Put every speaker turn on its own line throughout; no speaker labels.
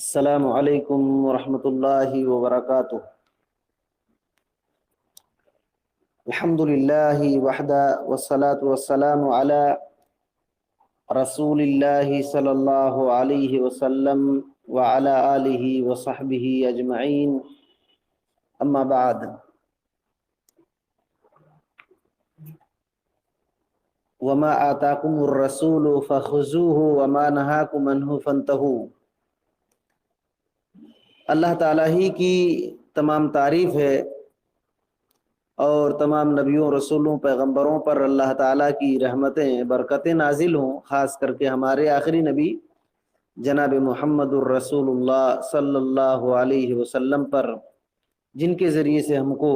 السلام علیکم ورحمۃ اللہ وبرکاتہ۔ الحمد للہ وحدہ والصلاة والسلام علی رسول اللہ صلی اللہ علیہ وسلم وعلی آلہ وصحبہ اجمعین، اما بعد۔ وما آتاکم الرسول فخذوہ وما نہاکم عنہ فانتہوا۔ اللہ تعالیٰ ہی کی تمام تعریف ہے اور تمام نبیوں، رسولوں، پیغمبروں پر اللہ تعالیٰ کی رحمتیں، برکتیں نازل ہوں، خاص کر کے ہمارے آخری نبی جناب محمد الرسول اللہ صلی اللہ علیہ وسلم پر، جن کے ذریعے سے ہم کو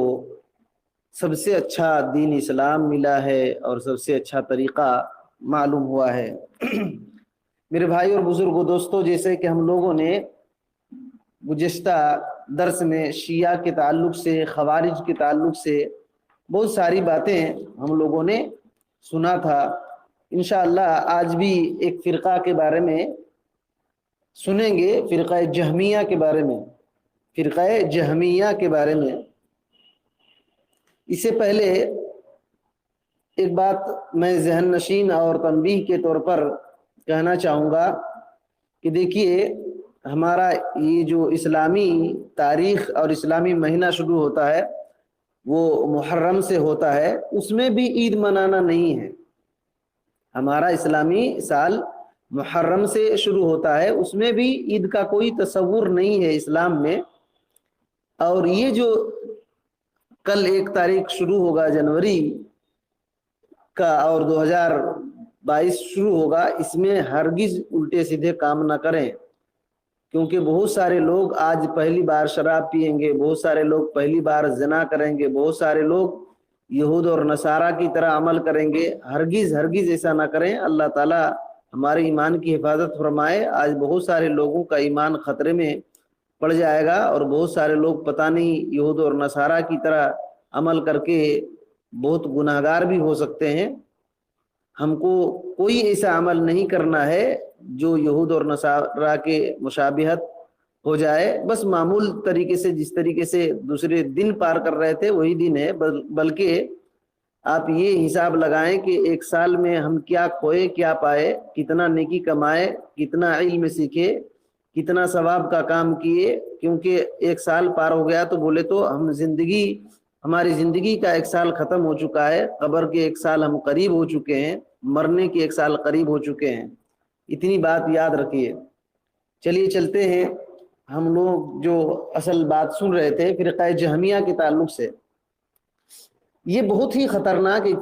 سب سے اچھا دین اسلام ملا ہے اور سب سے اچھا طریقہ معلوم ہوا ہے۔ میرے بھائی اور بزرگوں، دوستوں، جیسے کہ ہم لوگوں نے گزشتہ درس میں شیعہ کے تعلق سے، خوارج کے تعلق سے بہت ساری باتیں ہم لوگوں نے سنا تھا۔ انشاءاللہ آج بھی ایک فرقہ کے بارے میں سنیں گے، فرقہ جہمیہ کے بارے میں، فرقہ جہمیہ کے بارے میں۔ اس سے پہلے ایک بات میں ذہن نشین اور تنبیہ کے طور پر کہنا چاہوں گا کہ دیکھیے، ہمارا یہ جو اسلامی تاریخ اور اسلامی مہینہ شروع ہوتا ہے وہ محرم سے ہوتا ہے، اس میں بھی عید منانا نہیں ہے۔ ہمارا اسلامی سال محرم سے شروع ہوتا ہے، اس میں بھی عید کا کوئی تصور نہیں ہے اسلام میں۔ اور یہ جو کل 1 تاریخ شروع ہوگا جنوری کا اور 2022 شروع ہوگا، اس میں ہرگز الٹے سیدھے کام نہ کریں، کیونکہ بہت سارے لوگ آج پہلی بار شراب پیئیں گے، بہت سارے لوگ پہلی بار زنا کریں گے، بہت سارے لوگ یہود اور نصارہ کی طرح عمل کریں گے۔ ہرگز ایسا نہ کریں۔ اللہ تعالی ہمارے ایمان کی حفاظت فرمائے۔ آج بہت سارے لوگوں کا ایمان خطرے میں پڑ جائے گا اور بہت سارے لوگ پتہ نہیں یہود اور نصارہ کی طرح عمل کر کے بہت گناہگار بھی ہو سکتے ہیں۔ ہم کو کوئی ایسا عمل نہیں کرنا ہے جو یہود اور نصارہ کے مشابہت ہو جائے۔ بس معمول طریقے سے، جس طریقے سے دوسرے دن پار کر رہے تھے وہی دن ہے، بلکہ آپ یہ حساب لگائیں کہ 1 سال میں ہم کیا کھوئے، کیا پائے، کتنا نیکی کمائے، کتنا علم سیکھے، کتنا ثواب کا کام کیے۔ کیونکہ 1 سال پار ہو گیا تو بولے تو ہماری زندگی کا 1 سال ختم ہو چکا ہے، قبر کے 1 سال ہم قریب ہو چکے ہیں، مرنے کے 1 سال قریب ہو چکے ہیں۔ اتنی بات یاد رکھیے۔ چلیے چلتے ہیں، ہم لوگ جو اصل بات سن رہے تھے فرقہ جہمیہ کے تعلق سے۔ یہ بہت ہی خطرناک ایک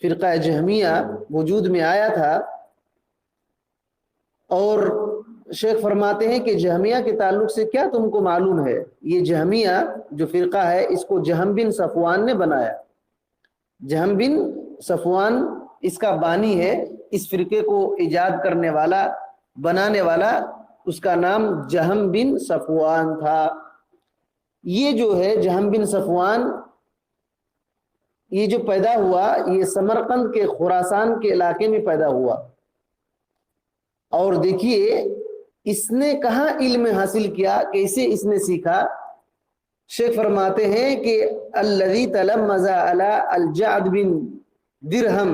فرقہ جہمیہ وجود میں آیا تھا، اور شیخ فرماتے ہیں کہ جہمیہ کے تعلق سے کیا تم کو معلوم ہے؟ یہ جہمیہ جو فرقہ ہے اس کو جہم بن صفوان نے بنایا۔ جہم بن صفوان اس کا بانی ہے، اس فرقے کو ایجاد کرنے والا، بنانے والا، اس کا نام جہم بن صفوان تھا۔ یہ جو ہے جہم بن صفوان، یہ جو پیدا ہوا یہ سمرقند کے خراسان کے علاقے میں پیدا ہوا۔ اور دیکھیے اس نے کہاں علم حاصل کیا، کیسے اس نے سیکھا؟ شیخ فرماتے ہیں کہ الذی تلمذ علی الجعد بن درہم،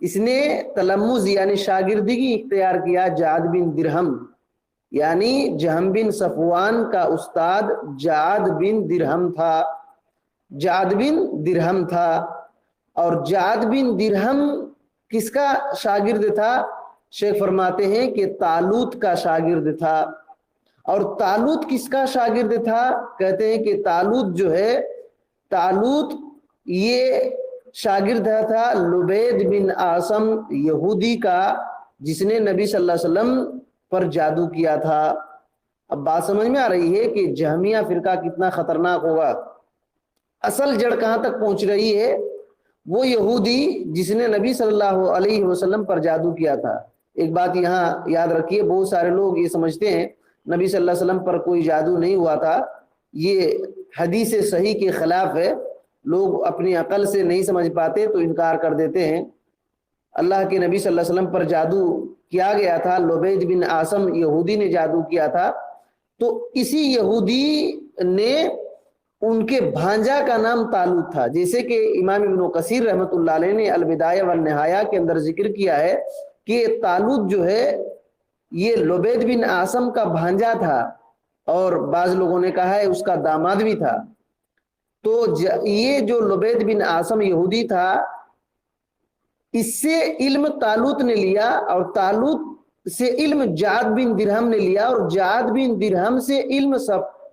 اس نے تلمذ یعنی شاگردگی اختیار کیا جعد بن درہم، یعنی جہم بن صفوان کا استاد جعد بن درہم تھا۔ جعد بن درہم تھا، اور جعد بن درہم کس کا شاگرد تھا؟ شیخ فرماتے ہیں کہ طالوت کا شاگرد تھا۔ اور طالوت کس کا شاگرد تھا؟ کہتے ہیں کہ طالوت جو ہے، طالوت یہ شاگرد تھا لبید بن عاصم یہودی کا، جس نے نبی صلی اللہ علیہ وسلم پر جادو کیا تھا۔ اب بات سمجھ میں آ رہی ہے کہ جہمیہ فرقہ کتنا خطرناک ہوگا۔ اصل جڑ کہاں تک پہنچ رہی ہے؟ وہ یہودی جس نے نبی صلی اللہ علیہ وسلم پر جادو کیا تھا۔ ایک بات یہاں یاد رکھیے، بہت سارے لوگ یہ سمجھتے ہیں نبی صلی اللہ علیہ وسلم پر کوئی جادو نہیں ہوا تھا، یہ حدیث صحیح کے خلاف ہے۔ لوگ اپنی عقل سے نہیں سمجھ پاتے تو انکار کر دیتے ہیں۔ اللہ کے نبی صلی اللہ علیہ وسلم پر جادو کیا گیا تھا، لبید بن عاصم یہودی نے جادو کیا تھا، تو اسی یہودی نے ان کے بھانجا کا نام طالوت تھا. جیسے کہ امام ابن کثیر رحمۃ اللہ علیہ نے البدایہ والنہایہ کے اندر ذکر کیا ہے کہ طالوت جو ہے یہ لبید بن عاصم کا بھانجا تھا، اور بعض لوگوں نے کہا ہے اس کا داماد بھی تھا. تو یہ جو لبید بن عاصم یہودی تھا، اس سے علم طالوت نے لیا، اور طالوت سے علم جعد بن درہم نے لیا، اور جعد بن درہم سے علم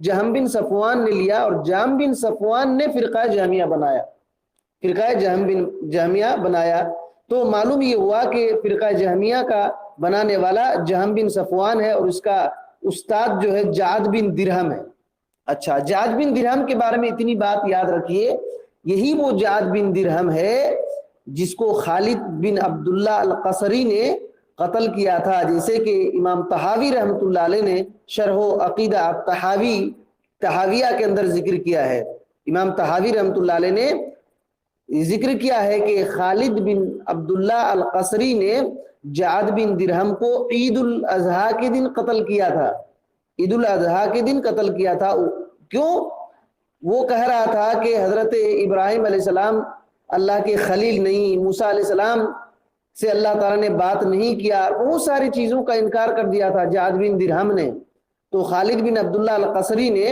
جہم بن صفوان نے لیا، اور جہم بن صفوان نے فرقہ جہمیہ بنایا، فرقہ جہمیہ بنایا. تو معلوم یہ ہوا کہ فرقہ جہمیہ کا بنانے والا جہم بن صفوان ہے، اور اس کا استاد جو ہے جعد بن درہم ہے. اچھا، جعد بن درہم کے بارے میں اتنی بات یاد رکھیے، یہی وہ جعد بن درہم ہے جس کو خالد بن عبداللہ القصری نے قتل کیا تھا. جیسے کہ امام طحاوی رحمۃ اللہ علیہ نے شرح و عقیدہ تحاویہ کے اندر ذکر کیا ہے. امام طحاوی رحمۃ اللہ علیہ نے ذکر کیا ہے کہ خالد بن عبداللہ القصری نے جعد بن درہم کو عید الاضحیٰ کے دن قتل کیا تھا، عید الاضحیٰ کے دن قتل کیا تھا. کیوں؟ وہ کہہ رہا تھا کہ حضرت ابراہیم علیہ السلام اللہ کے خلیل نہیں، موسیٰ علیہ السلام سے اللہ تعالیٰ نے بات نہیں کیا، بہت ساری چیزوں کا انکار کر دیا تھا جعد بن درہم نے. تو خالد بن عبداللہ القصری نے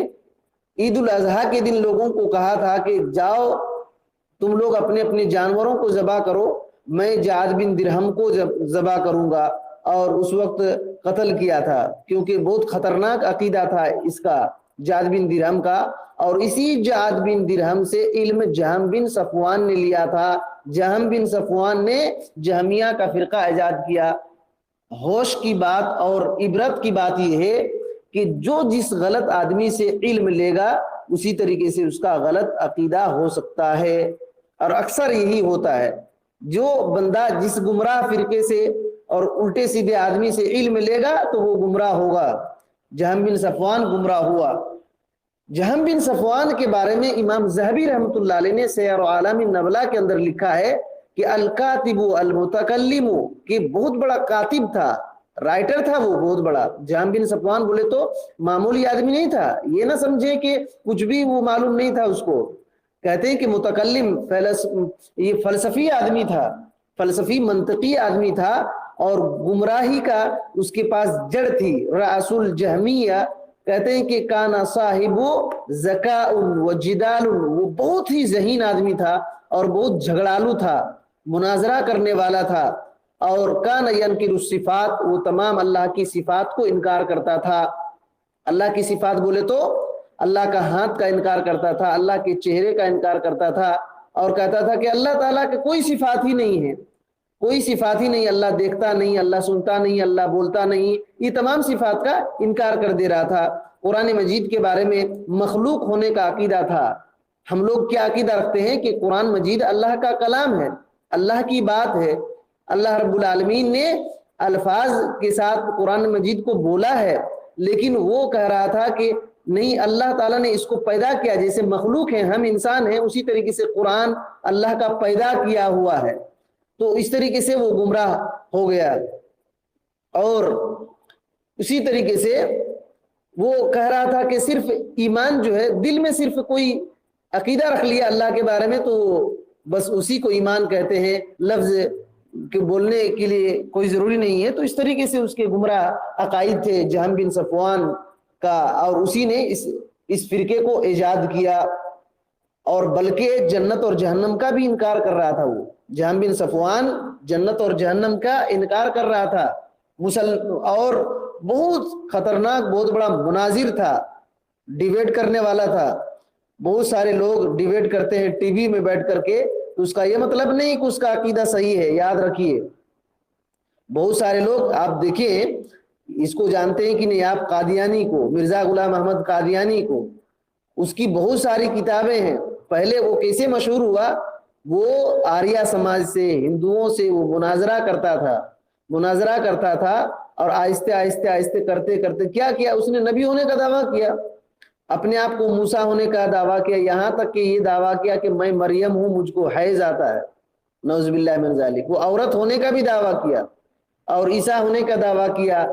عید الاضحیٰ کے دن لوگوں کو کہا تھا کہ جاؤ تم لوگ اپنے اپنے جانوروں کو ذبح کرو، میں جعد بن درہم کو ذبح کروں گا. اور اس وقت قتل کیا تھا، کیونکہ بہت خطرناک عقیدہ تھا اس کا، جعد بن درہم کا. اور اسی جعد بن درہم سے علم جہم بن صفوان نے لیا تھا. جہم بن صفوان نے جہمیہ کا فرقہ ایجاد کیا. ہوش کی بات اور عبرت کی بات یہ ہے کہ جو جس غلط آدمی سے علم لے گا اسی طریقے سے اس کا غلط عقیدہ ہو سکتا ہے، اور اکثر یہی ہوتا ہے. جو بندہ جس گمراہ فرقے سے اور الٹے سیدھے آدمی سے علم لے گا تو وہ گمراہ ہوگا. جہم بن صفوان گمراہ ہوا. جہم بن صفوان کے بارے میں امام ذہبی رحمۃ اللہ علیہ نے سیر اعلام النبلاء کے اندر لکھا ہے کہ الکاتب المتکلم، کہ بہت بڑا کاتب تھا، رائٹر تھا وہ بہت بڑا. جہم بن صفوان بولے تو معمولی آدمی نہیں تھا، یہ نہ سمجھے کہ کچھ بھی وہ معلوم نہیں تھا اس کو. کہتے ہیں کہ متکلم یہ فلسفی آدمی تھا، فلسفی منطقی آدمی تھا، اور گمراہی کا اس کے پاس جڑ تھی. رأس الجہمیہ کہتے ہیں کہ کانا صاحب ذکاء و جدال، وہ بہت ہی ذہین آدمی تھا اور بہت جھگڑالو تھا، مناظرہ کرنے والا تھا. اور کان ینکر الصفات، وہ تمام اللہ کی صفات کو انکار کرتا تھا. اللہ کی صفات بولے تو اللہ کا ہاتھ کا انکار کرتا تھا، اللہ کے چہرے کا انکار کرتا تھا، اور کہتا تھا کہ اللہ تعالیٰ کے کوئی صفات ہی نہیں ہے، کوئی صفات ہی نہیں، اللہ دیکھتا نہیں، اللہ سنتا نہیں، اللہ بولتا نہیں، یہ تمام صفات کا انکار کر دے رہا تھا. قرآن مجید کے بارے میں مخلوق ہونے کا عقیدہ تھا. ہم لوگ کیا عقیدہ رکھتے ہیں کہ قرآن مجید اللہ کا کلام ہے، اللہ کی بات ہے، اللہ رب العالمین نے الفاظ کے ساتھ قرآن مجید کو بولا ہے. لیکن وہ کہہ رہا تھا کہ نہیں، اللہ تعالیٰ نے اس کو پیدا کیا، جیسے مخلوق ہیں، ہم انسان ہیں، اسی طریقے سے قرآن اللہ کا پیدا کیا ہوا ہے. تو اس طریقے سے وہ گمراہ ہو گیا. اور اسی طریقے سے وہ کہہ رہا تھا کہ صرف ایمان جو ہے، دل میں صرف کوئی عقیدہ رکھ لیا اللہ کے بارے میں تو بس اسی کو ایمان کہتے ہیں، لفظ کے بولنے کے لیے کوئی ضروری نہیں ہے. تو اس طریقے سے اس کے گمراہ عقائد تھے جہم بن صفوان کا، اور اسی نے اس فرقے کو ایجاد کیا. اور بلکہ جنت اور جہنم کا بھی انکار کر رہا تھا. وہ جہم بن صفوان جنت اور جہنم کا انکار کر رہا تھا، اور بہت خطرناک، بہت بڑا مناظر تھا، ڈیبیٹ کرنے والا تھا. بہت سارے لوگ ڈیبیٹ کرتے ہیں ٹی وی میں بیٹھ کر کے، تو اس کا یہ مطلب نہیں کہ اس کا عقیدہ صحیح ہے. یاد رکھیے، بہت سارے لوگ، آپ دیکھیں اس کو جانتے ہیں کہ نہیں آپ، قادیانی کو، مرزا غلام احمد قادیانی کو، اس کی بہت ساری کتابیں ہیں. پہلے وہ کیسے مشہور ہوا؟ وہ آریہ سماج سے، ہندوؤں سے وہ مناظرہ کرتا تھا، اور آہستہ آہستہ آہستہ کرتے کرتے کیا کیا، اس نے نبی ہونے کا دعویٰ کیا، اپنے آپ کو موسیٰ ہونے کا دعویٰ کیا، یہاں تک کہ یہ دعویٰ کیا کہ میں مریم ہوں، مجھ کو حیض آتا ہے. نعوذ باللہ من ذالک، وہ عورت ہونے کا بھی دعویٰ کیا اور عیسیٰ ہونے کا دعویٰ کیا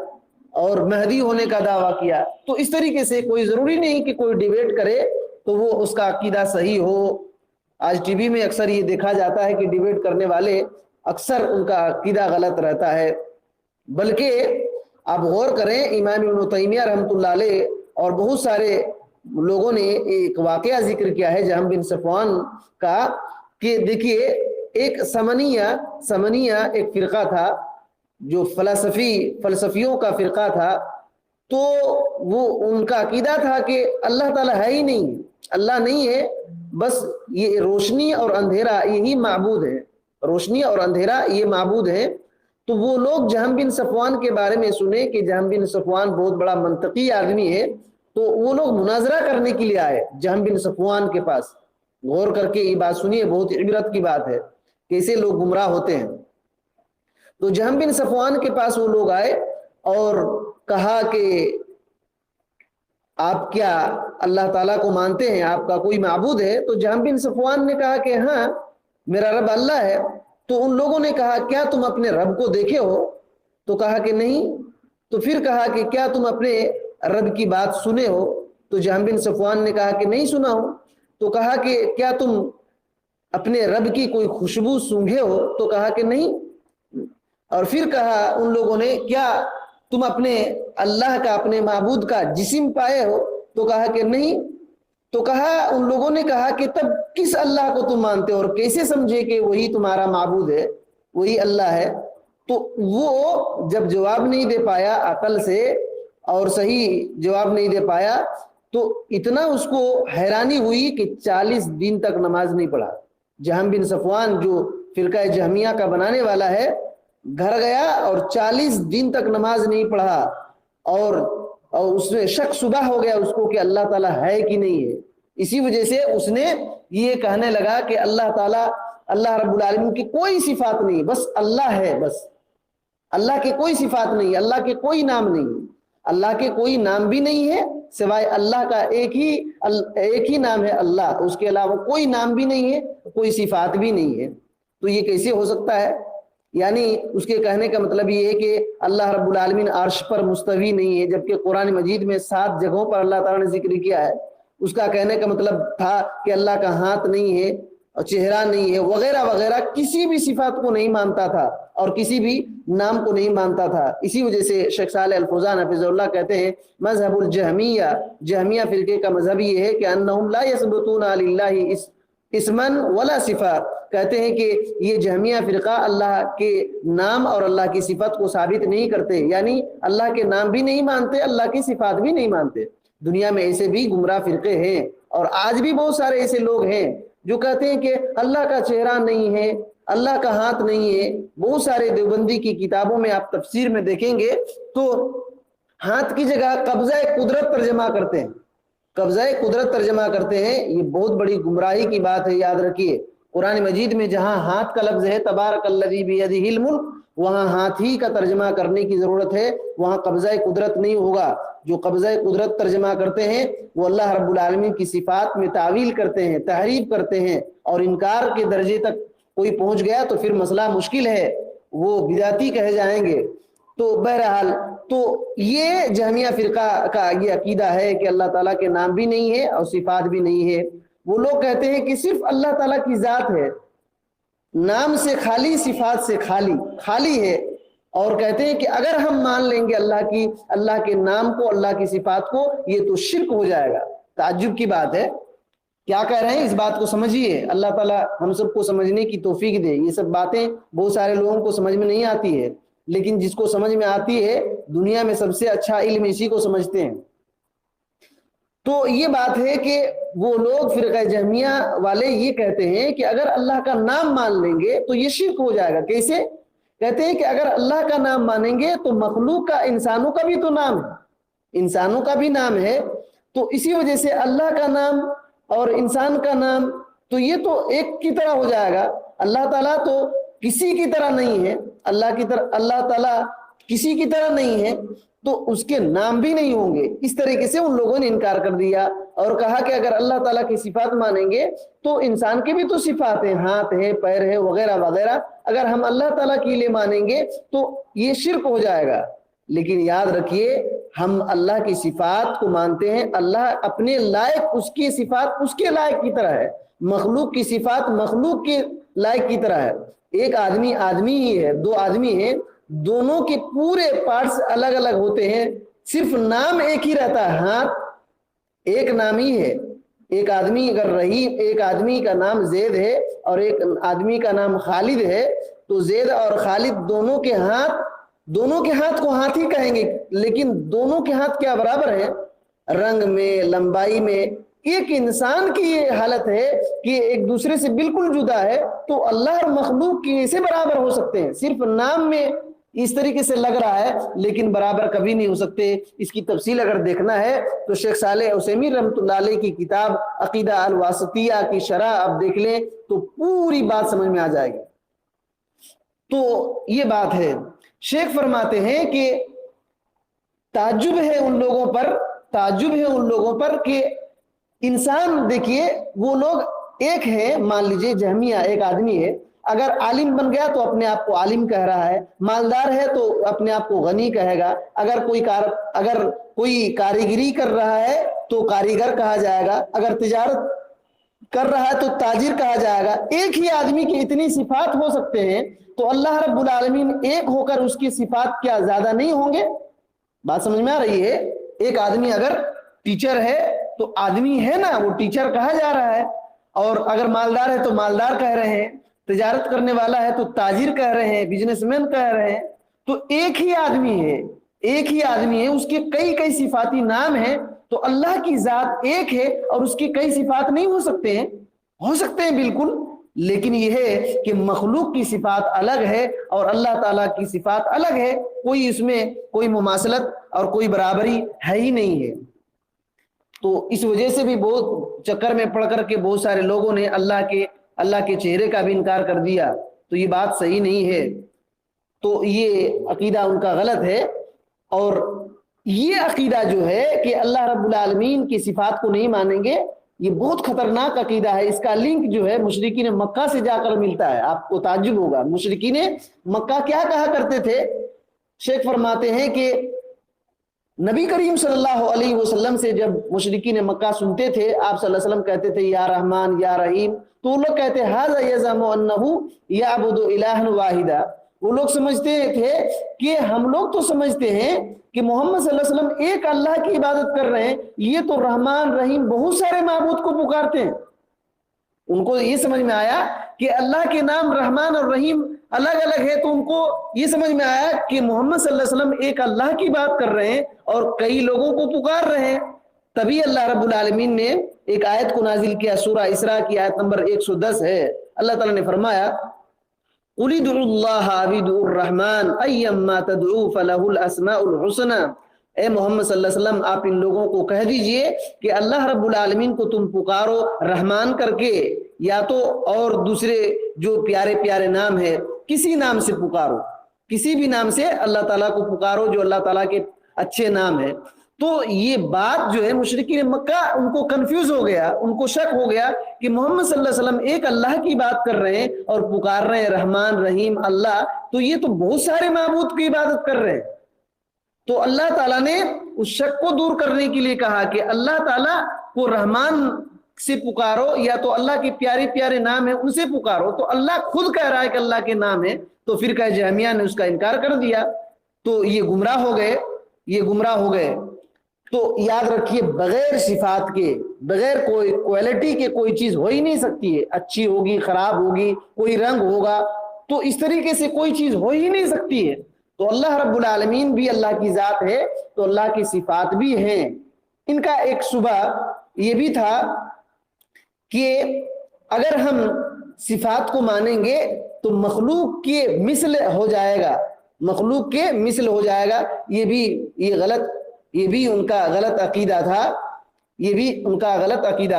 اور مہدی ہونے کا دعویٰ کیا. تو اس طریقے سے کوئی ضروری نہیں کہ کوئی ڈیبیٹ کرے تو وہ اس کا عقیدہ صحیح ہو. آج ٹی وی میں اکثر یہ دیکھا جاتا ہے کہ ڈیبیٹ کرنے والے اکثر ان کا عقیدہ غلط رہتا ہے. بلکہ آپ غور کریں، امام ابن تیمیہ رحمۃ اللہ علیہ اور بہت سارے لوگوں نے ایک واقعہ ذکر کیا ہے جہم بن صفوان کا، کہ دیکھیے ایک سمنیہ ایک فرقہ تھا جو فلسفیوں کا فرقہ تھا. تو وہ ان کا عقیدہ تھا کہ اللہ تعالیٰ ہے ہی نہیں، اللہ نہیں ہے، بس یہ روشنی اور اندھیرا یہی معبود ہے، روشنی اور اندھیرا یہ معبود ہے. تو وہ لوگ جہم بن صفوان کے بارے میں سنے کہ جہم بن صفوان بہت بڑا منطقی آدمی ہے، تو وہ لوگ مناظرہ کرنے کے لیے آئے جہم بن صفوان کے پاس. غور کر کے یہ بات سنیے، بہت عبرت کی بات ہے، کیسے لوگ گمراہ ہوتے ہیں. تو جہم بن صفوان کے پاس وہ لوگ آئے اور کہا کہ آپ کیا اللہ تعالیٰ کو مانتے ہیں، آپ کا کوئی معبود ہے؟ تو جہم بن صفوان نے کہا کہ ہاں میرا رب اللہ ہے. تو ان لوگوں نے کہا کیا تم اپنے رب کو دیکھے ہو؟ تو کہا کہ نہیں. تو پھر کہا کہ کیا تم اپنے رب کی بات سنے ہو؟ تو جہم بن صفوان نے کہا کہ نہیں سنا ہو. تو کہا کہ کیا تم اپنے رب کی کوئی خوشبو سونگھے ہو؟ تو کہا کہ نہیں. اور پھر کہا ان لوگوں نے کیا تم اپنے اللہ کا، اپنے معبود کا جسم پائے ہو؟ تو کہا کہ نہیں. تو کہا ان لوگوں نے کہا کہ تب کس اللہ کو تم مانتے ہو اور کیسے سمجھے کہ وہی تمہارا معبود ہے، وہی اللہ ہے؟ تو وہ جب جواب نہیں دے پایا عقل سے اور صحیح جواب نہیں دے پایا، تو اتنا اس کو حیرانی ہوئی کہ 40 دن تک نماز نہیں پڑھا. جہم بن صفوان جو فرقہ جہمیہ کا بنانے والا ہے، گھر گیا اور 40 دن تک نماز نہیں پڑھا، اور اس میں شک شبہ ہو گیا اس کو کہ اللہ تعالیٰ ہے کہ نہیں ہے. اسی وجہ سے اس نے یہ کہنے لگا کہ اللہ تعالیٰ، اللہ رب العالمین کی کوئی صفات نہیں، بس اللہ ہے. بس اللہ کے کوئی صفات نہیں، اللہ کے کوئی نام نہیں، اللہ کے کوئی نام بھی نہیں ہے سوائے اللہ کا ایک ہی نام ہے اللہ، اس کے علاوہ کوئی نام بھی نہیں ہے، کوئی صفات بھی نہیں ہے. تو یہ کیسے ہو سکتا ہے؟ یعنی اس کے کہنے کا مطلب یہ ہے کہ اللہ رب العالمین عرش پر مستوی نہیں ہے، جبکہ قرآن مجید میں 7 جگہوں پر اللہ تعالیٰ نے ذکر کیا ہے. اس کا کہنے کا مطلب تھا کہ اللہ کا ہاتھ نہیں ہے اور چہرہ نہیں ہے وغیرہ وغیرہ، کسی بھی صفات کو نہیں مانتا تھا اور کسی بھی نام کو نہیں مانتا تھا. اسی وجہ سے شیخ صالح الفوزان حفظ اللہ کہتے ہیں مذہب الجہمیہ، جہمیہ فرقے کا مذہب یہ ہے کہ انہم لا یثبتون للہ اسمن ولا صفات، کہتے ہیں کہ یہ جہمیہ فرقہ اللہ کے نام اور اللہ کی صفت کو ثابت نہیں کرتے، یعنی اللہ کے نام بھی نہیں مانتے، اللہ کی صفات بھی نہیں مانتے. دنیا میں ایسے بھی گمراہ فرقے ہیں اور آج بھی بہت سارے ایسے لوگ ہیں جو کہتے ہیں کہ اللہ کا چہرہ نہیں ہے، اللہ کا ہاتھ نہیں ہے. بہت سارے دیوبندی کی کتابوں میں آپ تفسیر میں دیکھیں گے تو ہاتھ کی جگہ قبضہ قدرت ترجمہ کرتے ہیں، قبضہ قدرت ترجمہ کرتے ہیں. یہ بہت بڑی گمراہی کی بات ہے، یاد رکھیے. قرآن مجید میں جہاں ہاتھ کا لفظ ہے تبارک الذی بیدہ الملک، وہاں ہاتھ ہی کا ترجمہ کرنے کی ضرورت ہے، وہاں قبضہ قدرت نہیں ہوگا. جو قبضہ قدرت ترجمہ کرتے ہیں وہ اللہ رب العالمین کی صفات میں تعویل کرتے ہیں، تحریف کرتے ہیں، اور انکار کے درجے تک کوئی پہنچ گیا تو پھر مسئلہ مشکل ہے، وہ بدعتی کہے جائیں گے. تو بہرحال تو یہ جہمیہ فرقہ کا یہ عقیدہ ہے کہ اللہ تعالیٰ کے نام بھی نہیں ہے اور صفات بھی نہیں ہے. وہ لوگ کہتے ہیں کہ صرف اللہ تعالیٰ کی ذات ہے، نام سے خالی، صفات سے خالی ہے، اور کہتے ہیں کہ اگر ہم مان لیں گے اللہ کے نام کو، اللہ کی صفات کو، یہ تو شرک ہو جائے گا. تعجب کی بات ہے. کیا کہہ رہے ہیں اس بات کو سمجھیے. اللہ تعالیٰ ہم سب کو سمجھنے کی توفیق دے. یہ سب باتیں بہت سارے لوگوں کو سمجھ میں نہیں آتی ہے، لیکن جس کو سمجھ میں آتی ہے دنیا میں سب سے اچھا علم اسی کو سمجھتے ہیں. تو یہ بات ہے کہ وہ لوگ فرقہ جہمیہ والے یہ کہتے ہیں کہ اگر اللہ کا نام مان لیں گے تو یہ شرک ہو جائے گا. کیسے؟ کہتے ہیں کہ اگر اللہ کا نام مانیں گے تو مخلوق کا، انسانوں کا بھی تو نام ہے، انسانوں کا بھی نام ہے، تو اسی وجہ سے اللہ کا نام اور انسان کا نام تو یہ تو ایک کی طرح ہو جائے گا. اللہ تعالیٰ تو کسی کی طرح نہیں ہے، اللہ تعالیٰ کسی کی طرح نہیں ہے. تو اس کے نام بھی نہیں ہوں گے. اس طریقے سے ان لوگوں نے انکار کر دیا اور کہا کہ اگر اللہ تعالیٰ کی صفات مانیں گے تو انسان کے بھی تو صفات ہیں, ہاتھ ہے, پیر ہے, وغیرہ وغیرہ, اگر ہم اللہ تعالیٰ کے لیے مانیں گے تو یہ شرک ہو جائے گا. لیکن یاد رکھیے ہم اللہ کی صفات کو مانتے ہیں, اللہ اپنے لائق, اس کی صفات اس کے لائق کی طرح ہے, مخلوق کی صفات مخلوق کے لائق کی طرح ہے. ایک آدمی آدمی ہی ہے, دو آدمی ہیں, دونوں کے پورے پارٹس الگ الگ ہوتے ہیں, صرف نام ایک ہی رہتا ہے, ہاتھ ایک نام ہی ہے. ایک آدمی اگر رحیم, ایک آدمی کا نام زید ہے اور ایک آدمی کا نام خالد ہے, تو زید اور خالد دونوں کے ہاتھ کو ہاتھ ہی کہیں گے, لیکن دونوں کے ہاتھ کیا برابر ہیں؟ رنگ میں, لمبائی میں. ایک انسان کی یہ حالت ہے کہ ایک دوسرے سے بالکل جدا ہے, تو اللہ اور مخلوق کیسے برابر ہو سکتے ہیں؟ صرف نام میں اس طریقے سے لگ رہا ہے لیکن برابر کبھی نہیں ہو سکتے. اس کی تفصیل اگر دیکھنا ہے تو شیخ صالح عثیمین رحمۃ اللہ علیہ کی کتاب عقیدہ الواسطیہ کی شرح آپ دیکھ لیں تو پوری بات سمجھ میں آ جائے گی. تو یہ بات ہے. شیخ فرماتے ہیں کہ تعجب ہے ان لوگوں پر کہ انسان, دیکھیے وہ لوگ ایک ہے, مان لیجئے جہمیہ ایک آدمی ہے, اگر عالم بن گیا تو اپنے آپ کو عالم کہہ رہا ہے, مالدار ہے تو اپنے آپ کو غنی کہے گا, اگر کوئی کاریگری کر رہا ہے تو کاریگر کہا جائے گا, اگر تجارت کر رہا ہے تو تاجر کہا جائے گا. ایک ہی آدمی کی اتنی صفات ہو سکتے ہیں, تو اللہ رب العالمین ایک ہو کر اس کی صفات کیا زیادہ نہیں ہوں گے؟ بات سمجھ میں آ رہی ہے؟ ایک آدمی اگر ٹیچر ہے تو آدمی ہے نا, وہ ٹیچر کہا جا رہا ہے, اور اگر مالدار ہے تو مالدار کہہ رہے ہیں, تجارت کرنے والا ہے تو تاجر کہہ رہے ہیں, بزنس مین کہہ رہے ہیں. تو ایک ہی آدمی ہے, اس کے کئی صفاتی نام ہیں. تو اللہ کی ذات ایک ہے اور اس کی کئی صفات نہیں ہو سکتے ہیں بالکل. لیکن یہ ہے کہ مخلوق کی صفات الگ ہے اور اللہ تعالیٰ کی صفات الگ ہے, کوئی اس میں کوئی مماثلت اور کوئی برابری ہے ہی نہیں ہے. تو اس وجہ سے بھی بہت چکر میں پڑ کر کے بہت سارے لوگوں نے اللہ کے چہرے کا بھی انکار کر دیا. تو یہ بات صحیح نہیں ہے. تو یہ عقیدہ ان کا غلط ہے. اور یہ عقیدہ جو ہے کہ اللہ رب العالمین کی صفات کو نہیں مانیں گے, یہ بہت خطرناک عقیدہ ہے. اس کا لنک جو ہے مشرکین مکہ سے جا کر ملتا ہے. آپ کو تعجب ہوگا, مشرکین مکہ کیا کہا کرتے تھے؟ شیخ فرماتے ہیں کہ نبی کریم صلی اللہ علیہ وسلم سے جب مشرکین مکہ سنتے تھے, آپ صلی اللہ علیہ وسلم کہتے تھے یا رحمان یا رحیم, تو وہ لوگ کہتے ھذا یزعم انہ یعبد الہا واحدا. وہ لوگ سمجھتے تھے کہ ہم لوگ تو سمجھتے ہیں کہ محمد صلی اللہ علیہ وسلم ایک اللہ کی عبادت کر رہے ہیں, یہ تو رحمان رحیم بہت سارے معبود کو پکارتے ہیں. ان کو یہ سمجھ میں آیا کہ اللہ کے نام رحمان اور رحیم الگ الگ ہے, تو ان کو یہ سمجھ میں آیا کہ محمد صلی اللہ علیہ وسلم ایک اللہ کی بات کر رہے ہیں اور کئی لوگوں کو پکار رہے ہیں. تبھی اللہ رب العالمین نے ایک آیت کو نازل کیا, سورہ اسراء کی آیت نمبر 110 ہے. اللہ تعالیٰ نے فرمایا قُلِ ادْعُوا اللَّهَ أَوِ ادْعُوا الرَّحْمَٰنَ أَيَّمَّا تَدْعُوا فَلَهُ الْأَسْمَاءُ الْحُسْنَىٰ. اے محمد صلی اللہ علیہ وسلم آپ ان لوگوں کو کہہ دیجئے کہ اللہ رب العالمین کو تم پکارو رحمان کر کے, یا تو اور دوسرے جو پیارے پیارے نام ہے کسی نام سے پکارو, کسی بھی نام سے اللہ تعالیٰ کو پکارو جو اللہ تعالیٰ کے اچھے نام ہے. تو یہ بات جو ہے مشرکین مکہ ان کو کنفیوز ہو گیا, ان کو شک ہو گیا کہ محمد صلی اللہ علیہ وسلم ایک اللہ کی بات کر رہے ہیں اور پکار رہے ہیں رحمان رحیم اللہ, تو یہ تو بہت سارے معبود کی عبادت کر رہے ہیں. تو اللہ تعالیٰ نے اس شک کو دور کرنے کے لیے کہا کہ اللہ تعالیٰ کو رحمان سے پکارو, یا تو اللہ کے پیارے پیارے نام ہیں ان سے پکارو. تو اللہ خود کہہ رہا ہے کہ اللہ کے نام ہے, تو پھر کہ جہمیہ نے اس کا انکار کر دیا. تو یہ گمراہ ہو گئے. تو یاد رکھیے بغیر صفات کے, بغیر کوئی کوالٹی کے کوئی چیز ہو ہی نہیں سکتی ہے. اچھی ہوگی, خراب ہوگی, کوئی رنگ ہوگا, تو اس طریقے سے کوئی چیز ہو ہی نہیں سکتی ہے. تو اللہ رب العالمین بھی اللہ کی ذات ہے, تو اللہ کی صفات بھی ہیں. ان کا ایک شبہ یہ بھی تھا کہ اگر ہم صفات کو مانیں گے تو مخلوق کے مثل ہو جائے گا, یہ بھی ان کا غلط عقیدہ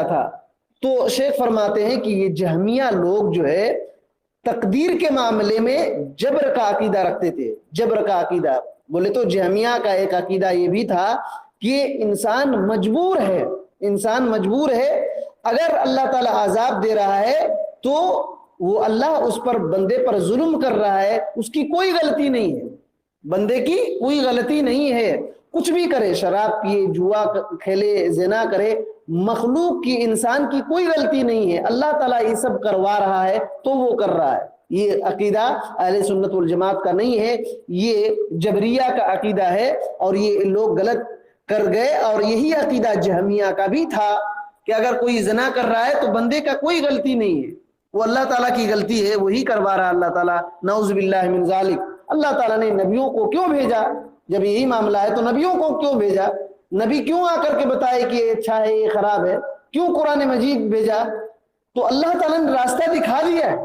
تھا. تو شیخ فرماتے ہیں کہ یہ جہمیہ لوگ جو ہے تقدیر کے معاملے میں جبر کا عقیدہ رکھتے تھے. جبر کا عقیدہ, بولے تو جہمیہ کا ایک عقیدہ یہ بھی تھا کہ انسان مجبور ہے، اگر اللہ تعالیٰ عذاب دے رہا ہے تو وہ اللہ اس پر بندے پر ظلم کر رہا ہے، اس کی کوئی غلطی نہیں ہے، بندے کی کوئی غلطی نہیں ہے، کچھ بھی کرے، شراب پیے، جوا کھیلے، زنا کرے، مخلوق کی، انسان کی کوئی غلطی نہیں ہے، اللہ تعالیٰ یہ سب کروا رہا ہے تو وہ کر رہا ہے۔ یہ عقیدہ اہل سنت والجماعت کا نہیں ہے، یہ جبریہ کا عقیدہ ہے، اور یہ لوگ غلط کر گئے۔ اور یہی عقیدہ جہمیہ کا بھی تھا کہ اگر کوئی زنا کر رہا ہے تو بندے کا کوئی غلطی نہیں ہے، وہ اللہ تعالیٰ کی غلطی ہے، وہی کروا رہا اللہ تعالیٰ، نعوذ باللہ من ذالک۔ اللہ تعالیٰ نے نبیوں کو کیوں بھیجا؟ جب یہی معاملہ ہے تو نبیوں کو کیوں بھیجا؟ نبی کیوں آ کر کے بتائے کہ یہ اچھا ہے، یہ خراب ہے؟ کیوں قرآن مجید بھیجا؟ تو اللہ تعالیٰ نے راستہ دکھا دیا ہے،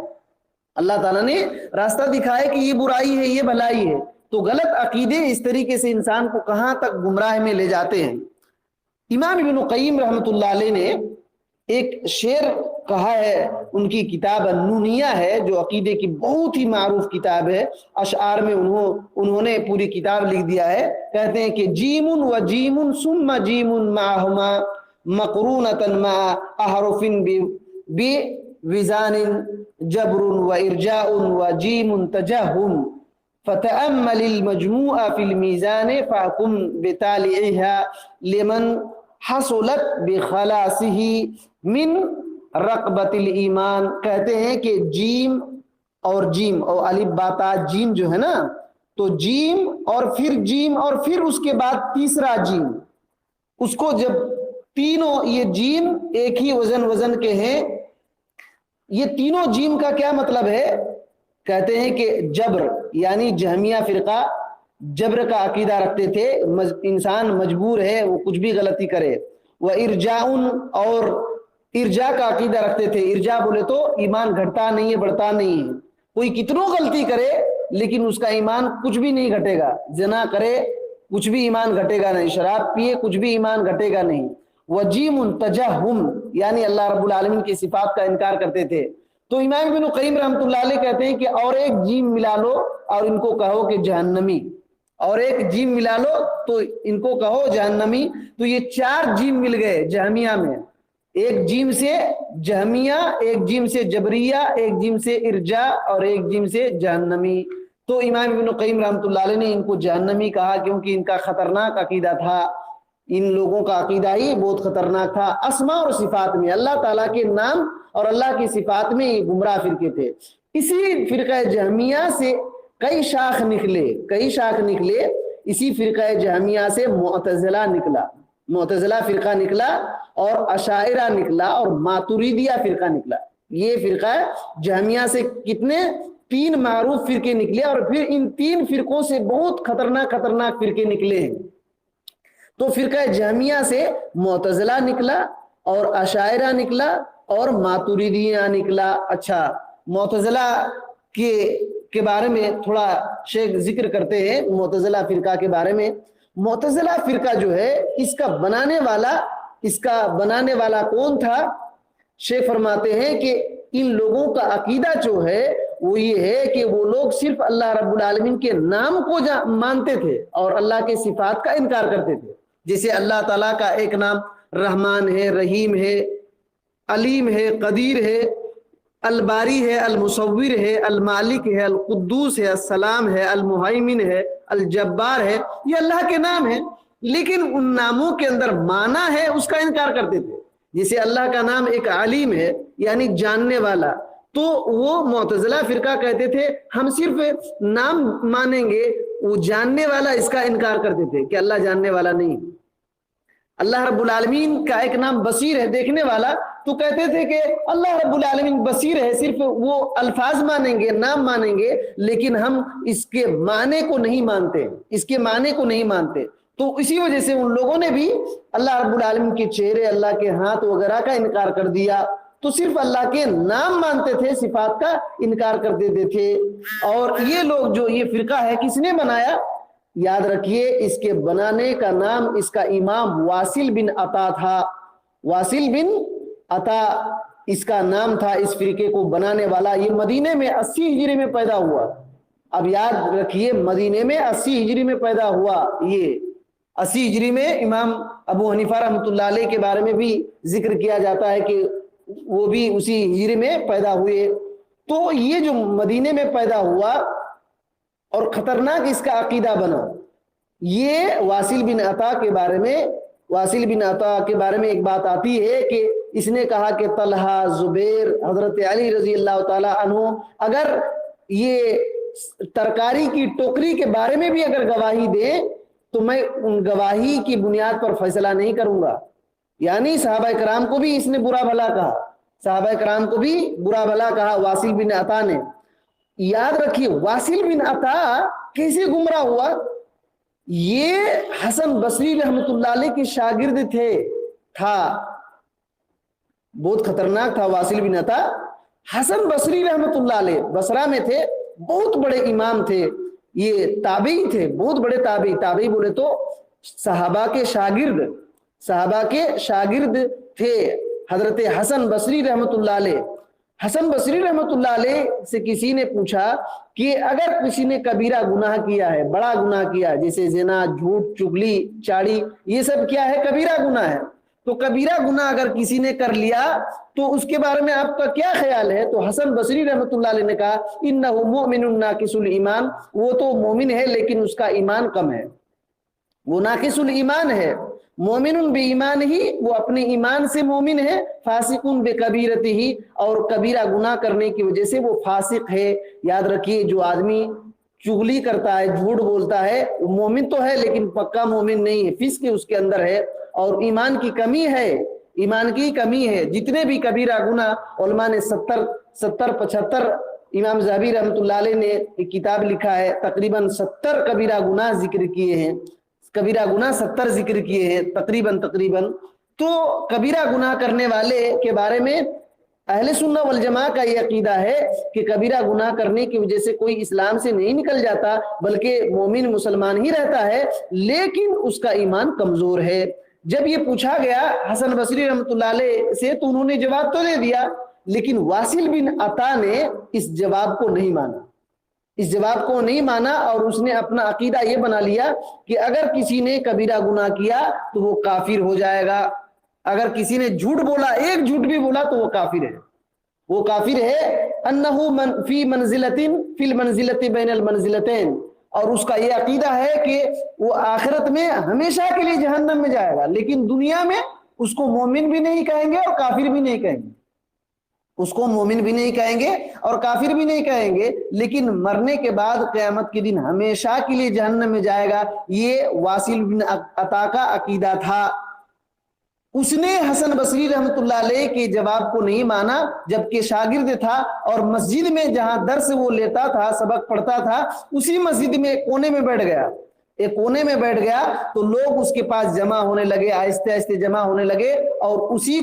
اللہ تعالیٰ نے راستہ دکھایا کہ یہ برائی ہے، یہ بھلائی ہے۔ تو غلط عقیدے اس طریقے سے انسان کو کہاں تک گمراہ میں لے جاتے ہیں۔ امام ابن قیم رحمۃ اللہ علیہ نے ایک شعر کہا ہے، ان کی کتاب النونیہ ہے جو عقیدے کی بہت ہی معروف کتاب ہے، اشعار میں انہوں نے پوری کتاب لکھ دیا ہے۔ کہتے ہیں کہ جیم و جیم ثم جیم معہما مقرونۃ مع احرف بوزان جبر و ارجاء و جیم تجہم فتأمل المجموع فی المیزان فاحکم بتالعها لمن حصلت بخلاصہ من رقبت الایمان۔ کہتے ہیں کہ جیم اور الف با تا جیم جو ہے نا، تو جیم اور پھر اس کے بعد تیسرا جیم، اس کو جب تینوں یہ جیم ایک ہی وزن کے ہیں، یہ تینوں جیم کا کیا مطلب ہے؟ کہتے ہیں کہ جبر، یعنی جہمیہ فرقہ جبر کا عقیدہ رکھتے تھے، انسان مجبور ہے وہ کچھ بھی غلطی کرے۔ وہ ارجاء، اور ارجاء کا عقیدہ رکھتے تھے۔ ارجاء بولے تو ایمان گھٹتا نہیں ہے، بڑھتا نہیں ہے، کوئی کتنوں غلطی کرے لیکن اس کا ایمان کچھ بھی نہیں گھٹے گا، زنا کرے کچھ بھی ایمان گھٹے گا نہیں، شراب پیے کچھ بھی ایمان گھٹے گا نہیں۔ وجیم تجہم، یعنی اللہ رب العالمین کی صفات کا انکار کرتے تھے۔ تو امام ابن قیم رحمۃ اللہ علیہ کہتے ہیں کہ اور ایک جیم ملا لو اور ان کو کہو کہ جہنمی، اور ایک جیم ملا لو تو ان کو کہو جہنمی۔ تو یہ 4 جیم مل گئے جہمیہ میں، ایک جیم سے جہمیہ، ایک جیم سے جبریہ، ایک جیم سے ارجاء، اور ایک جیم سے جہنمی۔ تو امام ابن قیم رحمۃ اللہ علیہ نے ان کو جہنمی کہا کیونکہ ان کا خطرناک عقیدہ تھا، ان لوگوں کا عقیدہ ہی بہت خطرناک تھا۔ اسماء اور صفات میں، اللہ تعالیٰ کے نام اور اللہ کی صفات میں یہ گمراہ فرقے تھے۔ اسی فرقہ جہمیہ سے کئی شاخ نکلے، اسی فرقہ جہمیہ سے معتزلہ فرقہ نکلا، اور اشاعرہ نکلا، اور ماتریدیہ فرقہ نکلا۔ یہ فرقہ جہمیہ سے کتنے 3 معروف فرقے نکلے، اور پھر ان 3 فرقوں سے بہت خطرناک فرقے نکلے ہیں۔ تو فرقہ جہمیہ سے معتزلہ نکلا، اور اشاعرہ نکلا، اور ماتریدیہ نکلا۔ اچھا، معتزلہ کے بارے میں تھوڑا شیخ ذکر کرتے ہیں، معتزلہ فرقہ کے بارے میں۔ معتزلہ فرقہ جو ہے، اس کا بنانے والا کون تھا؟ شیخ فرماتے ہیں کہ ان لوگوں کا عقیدہ جو ہے وہ یہ ہے کہ وہ لوگ صرف اللہ رب العالمین کے نام کو مانتے تھے اور اللہ کے صفات کا انکار کرتے تھے۔ جیسے اللہ تعالیٰ کا ایک نام رحمان ہے، رحیم ہے، علیم ہے، قدیر ہے، الباری ہے، المصور ہے، المالک ہے، القدوس ہے، السلام ہے، المہیمن ہے، الجبار ہے، یہ اللہ کے نام ہے، لیکن ان ناموں کے اندر معنی ہے اس کا انکار کرتے تھے۔ جیسے اللہ کا نام ایک علیم ہے، یعنی جاننے والا، تو وہ معتزلہ فرقہ کہتے تھے ہم صرف نام مانیں گے، وہ جاننے والا اس کا انکار کرتے تھے کہ اللہ جاننے والا نہیں۔ اللہ رب العالمین کا ایک نام بصیر ہے، دیکھنے والا، تو کہتے تھے کہ اللہ رب العالمین بصیر ہے، صرف وہ الفاظ مانیں گے، نام مانیں گے، لیکن ہم اس کے معنی کو نہیں مانتے۔ تو اسی وجہ سے ان لوگوں نے بھی اللہ رب العالمین کے چہرے، اللہ کے ہاتھ وغیرہ کا انکار کر دیا، تو صرف اللہ کے نام مانتے تھے، صفات کا انکار کر دیتے تھے۔ اور یہ لوگ جو یہ فرقہ ہے کس نے بنایا؟ یاد رکھیے، اس کے بنانے کا نام اس کا امام واصل بن عطا تھا۔ واصل بن عطا اس کا نام تھا، اس فرقے کو بنانے والا۔ یہ مدینے میں 80 ہجری میں پیدا ہوا، اب یاد رکھیے مدینے میں 80 ہجری میں پیدا ہوا، یہ 80 ہجری میں امام ابو حنیفہ رحمۃ اللہ علیہ کے بارے میں بھی ذکر کیا جاتا ہے کہ وہ بھی اسی ہجری میں پیدا ہوئے۔ تو یہ جو مدینے میں پیدا ہوا اور خطرناک اس کا عقیدہ بنا، یہ واصل بن عطا کے بارے میں ایک بات آتی ہے کہ اس نے کہا کہ طلحہ، زبیر، حضرت علی رضی اللہ تعالی عنہ اگر یہ ترکاری کی ٹوکری کے بارے میں بھی اگر گواہی دیں تو میں ان گواہی کی بنیاد پر فیصلہ نہیں کروں گا۔ یعنی صحابہ کرام کو بھی اس نے برا بھلا کہا، واصل بن عطا نے۔ یاد رکھیے واصل بن عطا کیسے گمراہ ہوا؟ یہ حسن بصری رحمۃ اللہ علیہ کے شاگرد تھا، بہت خطرناک تھا واصل بن عطا۔ حسن بصری رحمۃ اللہ علیہ بصرہ میں تھے، بہت بڑے امام تھے، یہ تابعی تھے، بہت بڑے تابعی بولے تو صحابہ کے شاگرد تھے حضرت حسن بصری رحمۃ اللہ علیہ۔ حسن بصری رحمۃ اللہ علیہ سے کسی نے پوچھا کہ اگر کسی نے کبیرہ گناہ کیا ہے، بڑا گناہ کیا ہے، جیسے زنا، جھوٹ، چغلی، چاڑی، یہ سب کیا ہے؟ کبیرہ گناہ ہے۔ تو کبیرہ گناہ اگر کسی نے کر لیا تو اس کے بارے میں آپ کا کیا خیال ہے؟ تو حسن بصری رحمۃ اللہ علیہ نے کہا انہ مؤمن ناقص الایمان، وہ تو مومن ہے لیکن اس کا ایمان کم ہے، وہ ناقص الایمان ہے۔ مومن بے ایمان ہی، وہ اپنے ایمان سے مومن ہے، فاسق بے کبیرت ہی، اور کبیرہ گناہ کرنے کی وجہ سے وہ فاسق ہے۔ یاد رکھیے جو آدمی چغلی کرتا ہے، جھوٹ بولتا ہے، وہ مومن تو ہے لیکن پکا مومن نہیں ہے، فسق اس کے اندر ہے اور ایمان کی کمی ہے۔ جتنے بھی کبیرہ گناہ علماء نے 75 امام ذہبی رحمۃ اللہ علیہ نے ایک کتاب لکھا ہے، تقریباً 70 کبیرہ گناہ ذکر کیے ہیں، تقریباً۔ تو کبیرہ گناہ کرنے والے کے بارے میں اہل سنہ والجماع کا یہ عقیدہ ہے کہ کبیرہ گناہ کرنے کی وجہ سے کوئی اسلام سے نہیں نکل جاتا، بلکہ مومن مسلمان ہی رہتا ہے، لیکن اس کا ایمان کمزور ہے۔ جب یہ پوچھا گیا حسن بصری رحمۃ اللہ علیہ سے تو انہوں نے جواب تو دے دیا، لیکن واصل بن عطا نے اس جواب کو نہیں مانا اور اس نے اپنا عقیدہ یہ بنا لیا کہ اگر کسی نے کبیرہ گناہ کیا تو وہ کافر ہو جائے گا، اگر کسی نے جھوٹ بولا، ایک جھوٹ بھی بولا تو وہ کافر ہے، انہ فی المنزلۃ بین المنزلتین، اور اس کا یہ عقیدہ ہے کہ وہ آخرت میں ہمیشہ کے لیے جہنم میں جائے گا، لیکن دنیا میں اس کو مومن بھی نہیں کہیں گے اور کافر بھی نہیں کہیں گے، لیکن مرنے کے بعد قیامت کے دن ہمیشہ کے لیے جہنم میں جائے گا۔ یہ واصل بن عطا کا عقیدہ تھا۔ اس نے حسن بصری رحمۃ اللہ علیہ کے جواب کو نہیں مانا، جبکہ شاگرد تھا اور مسجد میں جہاں درس وہ لیتا تھا، سبق پڑھتا تھا، اسی مسجد میں ایک کونے میں بیٹھ گیا تو لوگ اس کے پاس جمع ہونے لگے، آہستہ آہستہ جمع ہونے لگے اور اسی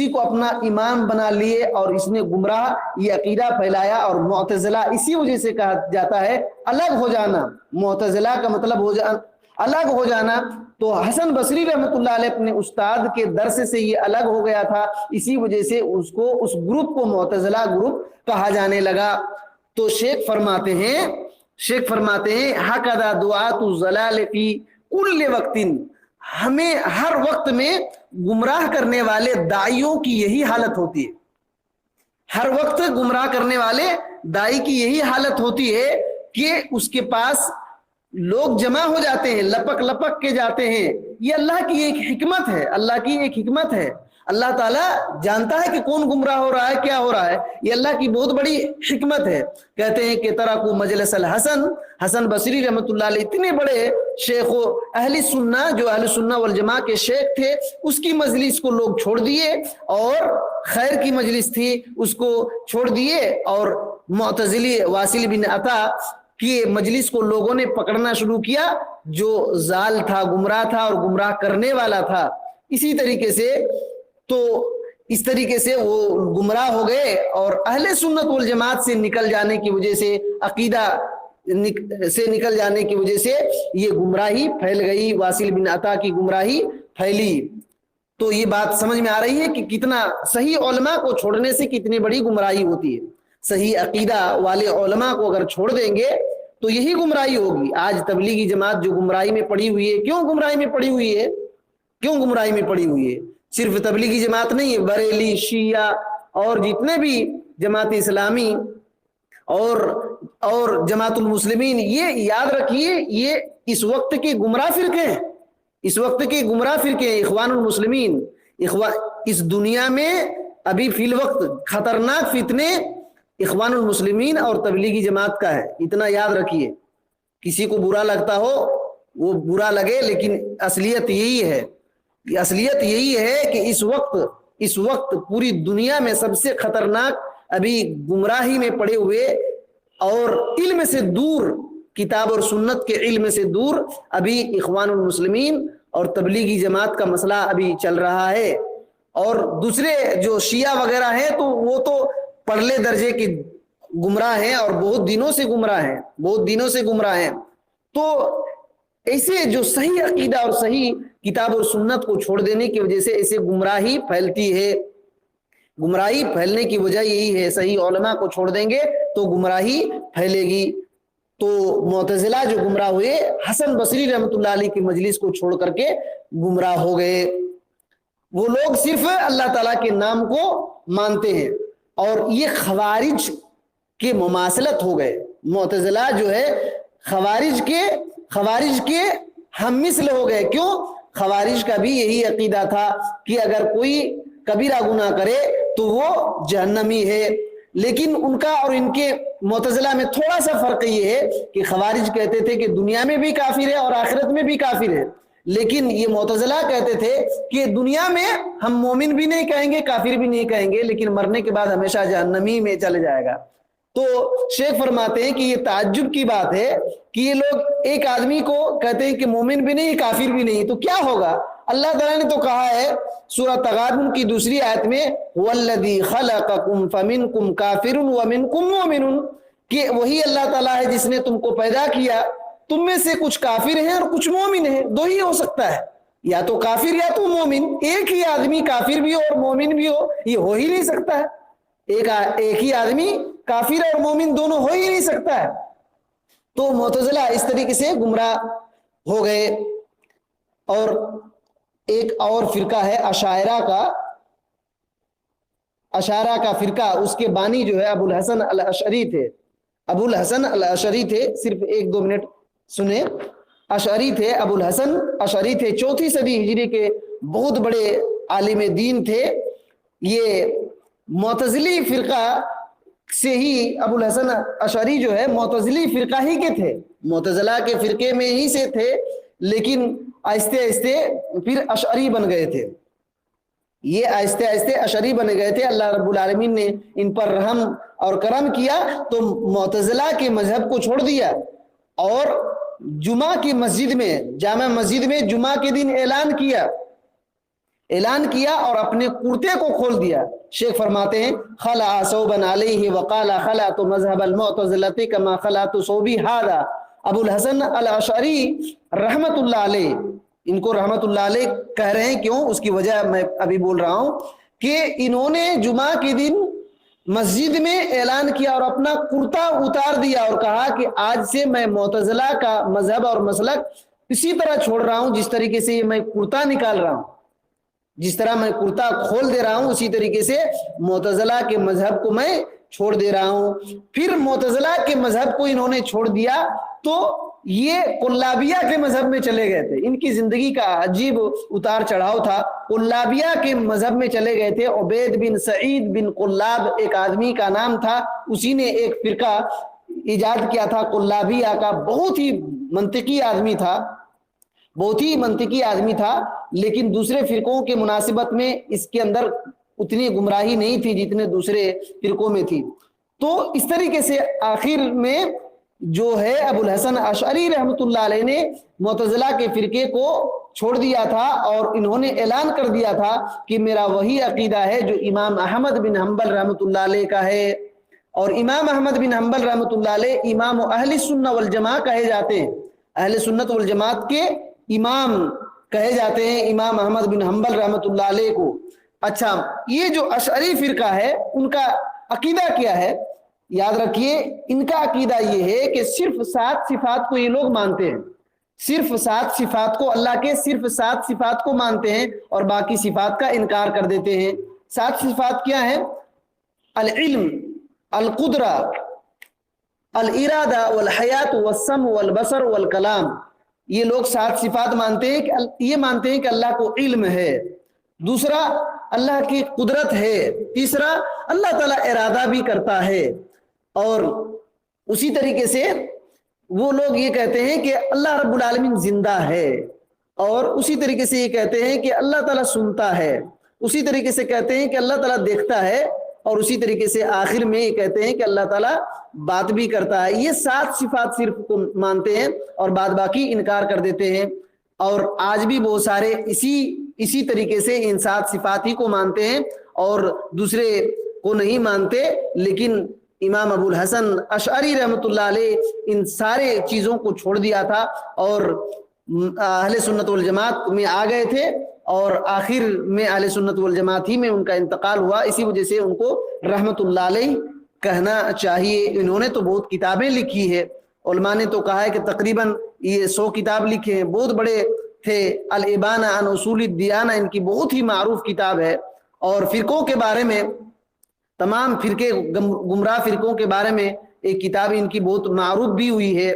کو اپنا امام بنا لیے، اور اس نے گمراہ یہ عقیدہ پھیلایا۔ اور معتزلہ اسی وجہ سے کہا جاتا ہے الگ ہو جانا، معتزلہ کا مطلب الگ ہو جانا۔ تو حسن بصری رحمۃ اللہ علیہ اپنے استاد کے درس سے یہ الگ ہو گیا تھا، اسی وجہ سے اس گروپ کو معتزلہ گروپ کہا جانے لگا۔ تو شیخ فرماتے ہیں ہکذا دعاۃ الضلال فی کل وقت، ہمیں ہر وقت میں گمراہ کرنے والے داعیوں کی یہی حالت ہوتی ہے، ہر وقت گمراہ کرنے والے داعی کی یہی حالت ہوتی ہے کہ اس کے پاس لوگ جمع ہو جاتے ہیں، لپک کے جاتے ہیں۔ یہ اللہ کی ایک حکمت ہے، اللہ تعالیٰ جانتا ہے کہ کون گمراہ ہو رہا ہے، کیا ہو رہا ہے، یہ اللہ کی بہت بڑی حکمت ہے۔ کہتے ہیں کہ ترکوا مجلس حسن بصری رحمۃ اللہ علیہ اتنے بڑے شیخ و اہل سنہ والجماع کے شیخ تھے، اس کی مجلس کو لوگ چھوڑ دیے، اور خیر کی مجلس تھی اس کو چھوڑ دیے، اور معتزلی واصل بن عطا کہ مجلس کو لوگوں نے پکڑنا شروع کیا، جو ضال تھا، گمراہ تھا اور گمراہ کرنے والا تھا۔ اسی طریقے سے وہ گمراہ ہو گئے، اور اہل سنت والجماعت سے نکل جانے کی وجہ سے، عقیدہ سے نکل جانے کی وجہ سے یہ گمراہی پھیل گئی، واصل بن عطا کی گمراہی پھیلی۔ تو یہ بات سمجھ میں آ رہی ہے کہ کتنا صحیح علماء کو چھوڑنے سے کتنی بڑی گمراہی ہوتی ہے۔ صحیح عقیدہ والے علماء کو اگر چھوڑ دیں گے تو یہی گمراہی ہوگی. آج تبلیغی جماعت جو گمراہی میں پڑی ہوئی ہے, کیوں گمراہی میں پڑی ہوئی ہے؟ کیوں گمراہی میں پڑی ہوئی ہے؟ صرف تبلیغی جماعت نہیں ہے, بریلی, شیعہ اور جتنے بھی جماعت اسلامی اور جماعت المسلمین, یہ یاد رکھیے یہ اس وقت کے گمراہ فرقے ہیں. اس وقت کے گمراہ فرقے ہیں اخوان المسلمین. اس دنیا میں ابھی فی الوقت خطرناک فتنے اخوان المسلمین اور تبلیغی جماعت کا ہے, اتنا یاد رکھیے. کسی کو برا لگتا ہو وہ برا لگے, لیکن اصلیت یہی ہے. اصلیت یہی ہے کہ اس وقت پوری دنیا میں سب سے خطرناک ابھی گمراہی میں پڑے ہوئے اور علم سے دور, کتاب اور سنت کے علم سے دور ابھی اخوان المسلمین اور تبلیغی جماعت کا مسئلہ ابھی چل رہا ہے. اور دوسرے جو شیعہ وغیرہ ہیں تو وہ تو پرلے درجے کے گمراہ ہیں اور بہت دنوں سے گمراہ ہیں. تو ایسے جو صحیح عقیدہ اور صحیح کتاب اور سنت کو چھوڑ دینے کی وجہ سے ایسے گمراہی پھیلتی ہے. گمراہی پھیلنے کی وجہ یہی ہے, صحیح علماء کو چھوڑ دیں گے تو گمراہی پھیلے گی. تو معتزلہ جو گمراہ ہوئے, حسن بصری رحمۃ اللہ علیہ کی مجلس کو چھوڑ کر کے گمراہ ہو گئے. وہ لوگ صرف اللہ تعالیٰ کے نام کو مانتے ہیں اور یہ خوارج کے مماثلت ہو گئے. معتزلہ جو ہے خوارج کے ہم مثل ہو گئے. کیوں؟ خوارج کا بھی یہی عقیدہ تھا کہ اگر کوئی کبیرہ گناہ کرے تو وہ جہنمی ہے. لیکن ان کا اور ان کے معتزلہ میں تھوڑا سا فرق یہ ہے کہ خوارج کہتے تھے کہ دنیا میں بھی کافر ہے اور آخرت میں بھی کافر ہے, لیکن یہ معتزلہ کہتے تھے کہ دنیا میں ہم مومن بھی نہیں کہیں گے, کافر بھی نہیں کہیں گے, لیکن مرنے کے بعد ہمیشہ جہنمی میں چلے جائے گا. تو شیخ فرماتے ہیں کہ یہ تعجب کی بات ہے کہ یہ لوگ ایک آدمی کو کہتے ہیں کہ مومن بھی نہیں کافر بھی نہیں, تو کیا ہوگا؟ اللہ تعالیٰ نے تو کہا ہے سورہ تغابن کی دوسری آیت میں وَالَّذِي خَلَقَكُمْ فَمِنْكُمْ كَافِرٌ وَمِنْكُمْ مُؤْمِنٌ, کہ وہی اللہ تعالیٰ ہے جس نے تم کو پیدا کیا, تم میں سے کچھ کافر ہیں اور کچھ مومن ہیں. دو ہی ہو سکتا ہے, یا تو کافر یا تو مومن. ایک ہی آدمی کافر بھی ہو اور مومن بھی ہو, یہ ہو ہی نہیں سکتا ہے. ایک ہی آدمی کافر اور مومن دونوں ہو ہی نہیں سکتا ہے. تو معتزلہ اس طریقے سے گمراہ ہو گئے. اور ایک اور فرقہ ہے اشاعرہ کا فرقہ, اس کے بانی جو ہے ابو الحسن الاشعری تھے. صرف 1-2 منٹ سنیں. اشعری تھے, ابو الحسن اشعری تھے, 4 صدی ہجری کے بہت بڑے عالم دین تھے. یہ معتزلی فرقہ سے ہی ابو الحسن اشعری جو ہے معتزلی فرقہ ہی کے تھے, معتزلہ کے فرقے میں ہی سے تھے, لیکن آہستہ آہستہ پھر اشعری بن گئے تھے. یہ آہستہ آہستہ اشعری بن گئے تھے. اللہ رب العالمین نے ان پر رحم اور کرم کیا تو معتزلہ کے مذہب کو چھوڑ دیا اور جمعہ کی مسجد میں, جامع مسجد میں جمعہ کے دن اعلان کیا اور اپنے کرتے کو کھول دیا. شیخ فرماتے ہیں خلع ثوبا علیہ وقال خلعت مذہب المعتزلۃ کما خلعت ثوبی ھذا. ابو الحسن الاشعری رحمت اللہ علیہ, ان کو رحمت اللہ علیہ کہہ رہے ہیں, کیوں اس کی وجہ میں ابھی بول رہا ہوں, کہ انہوں نے جمعہ کے دن مسجد میں اعلان کیا اور اپنا کرتا اتار دیا اور کہا کہ آج سے میں معتزلہ کا مذہب اور مسلک اسی طرح چھوڑ رہا ہوں جس طریقے سے میں کرتا نکال رہا ہوں, جس طرح میں کرتا کھول دے رہا ہوں اسی طریقے سے معتزلہ کے مذہب کو میں چھوڑ دے رہا ہوں. پھر معتزلہ کے مذہب کو انہوں نے چھوڑ دیا تو یہ قلابیہ کے مذہب میں چلے گئے تھے. ان کی زندگی کا عجیب اتار چڑھاؤ تھا. قلابیہ کے مذہب میں چلے گئے تھے. عبید بن سعید بن قلاب ایک آدمی کا نام تھا, اسی نے ایک فرقہ ایجاد کیا تھا قلابیہ کا. بہت ہی منطقی آدمی تھا, لیکن دوسرے فرقوں کے مناسبت میں اس کے اندر اتنی گمراہی نہیں تھی جتنے دوسرے فرقوں میں تھی. تو اس طریقے سے آخر میں جو ہے ابو الحسن اشعری رحمۃ اللہ علیہ نے معتزلہ کے فرقے کو چھوڑ دیا تھا اور انہوں نے اعلان کر دیا تھا کہ میرا وہی عقیدہ ہے جو امام احمد بن حنبل رحمۃ اللہ علیہ کا ہے. اور امام احمد بن حنبل رحمۃ اللہ علیہ امام اہل سنت والجماعت کہے جاتے ہیں, اہل سنت والجماعت کے امام کہے جاتے ہیں امام احمد بن حنبل رحمۃ اللہ علیہ کو. اچھا, یہ جو اشعری فرقہ ہے ان کا عقیدہ کیا ہے؟ یاد رکھیے ان کا عقیدہ یہ ہے کہ صرف 7 صفات کو یہ لوگ مانتے ہیں، صرف 7 صفات کو، اللہ کے صرف 7 صفات کو مانتے ہیں اور باقی صفات کا انکار کر دیتے ہیں۔ 7 صفات کیا ہیں؟ العلم، القدرہ، الارادہ والحیات والسمع والبصر والکلام۔ یہ لوگ 7 صفات مانتے ہیں کہ یہ مانتے ہیں کہ اللہ کو علم ہے، دوسرا اللہ کی قدرت ہے، تیسرا اللہ تعالیٰ ارادہ بھی کرتا ہے، اور اسی طریقے سے وہ لوگ یہ کہتے ہیں کہ اللہ رب العالمین زندہ ہے، اور اسی طریقے سے یہ کہتے ہیں کہ اللہ تعالیٰ سنتا ہے، اسی طریقے سے کہتے ہیں کہ اللہ تعالیٰ دیکھتا ہے، اور اسی طریقے سے آخر میں یہ کہتے ہیں کہ اللہ تعالیٰ بات بھی کرتا ہے۔ یہ 7 صفات صرف کو مانتے ہیں اور بعد باقی انکار کر دیتے ہیں، اور آج بھی بہت سارے اسی طریقے سے ان 7 صفات ہی کو مانتے ہیں اور دوسرے کو نہیں مانتے۔ لیکن امام ابو الحسن اشعری رحمۃ اللہ علیہ ان سارے چیزوں کو چھوڑ دیا تھا اور اہل سنت والجماعت میں آ گئے تھے، اور آخر میں اہل سنت والجماعت ہی میں ان کا انتقال ہوا۔ اسی وجہ سے ان کو رحمۃ اللہ علیہ کہنا چاہیے۔ انہوں نے تو بہت کتابیں لکھی ہے، علماء نے تو کہا ہے کہ تقریباً یہ 100 کتاب لکھے ہیں، بہت بڑے تھے۔ الابانہ عن اصول الدیانہ ان کی بہت ہی معروف کتاب ہے، اور فرقوں کے بارے میں، تمام فرقے گمراہ فرقوں کے بارے میں ایک کتاب ان کی بہت معروف بھی ہوئی ہے،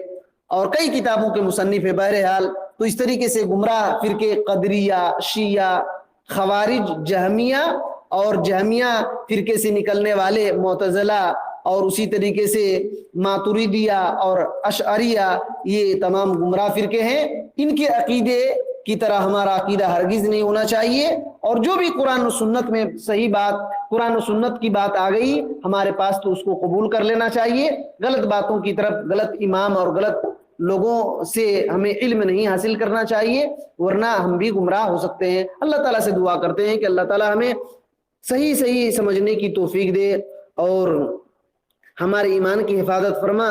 اور کئی کتابوں کے مصنف ہے۔ بہرحال تو اس طریقے سے گمراہ فرقے قدریہ، شیعہ، خوارج، جہمیہ، اور جہمیہ فرقے سے نکلنے والے معتزلہ، اور اسی طریقے سے ماتریدیہ اور اشعریہ، یہ تمام گمراہ فرقے ہیں۔ ان کے عقیدے کی طرح ہمارا عقیدہ ہرگز نہیں ہونا چاہیے، اور جو بھی قرآن و سنت میں صحیح بات، قرآن و سنت کی بات آ گئی ہمارے پاس تو اس کو قبول کر لینا چاہیے۔ غلط باتوں کی طرف، غلط امام اور غلط لوگوں سے ہمیں علم نہیں حاصل کرنا چاہیے، ورنہ ہم بھی گمراہ ہو سکتے ہیں۔ اللہ تعالیٰ سے دعا کرتے ہیں کہ اللہ تعالیٰ ہمیں صحیح سمجھنے کی توفیق دے، اور ہمارے ایمان کی حفاظت فرما،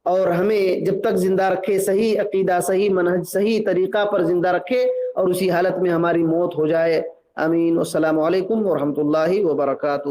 اور ہمیں جب تک زندہ رکھے صحیح عقیدہ، صحیح منہج، صحیح طریقہ پر زندہ رکھے، اور اسی حالت میں ہماری موت ہو جائے۔ آمین۔ والسلام علیکم ورحمۃ اللہ وبرکاتہ۔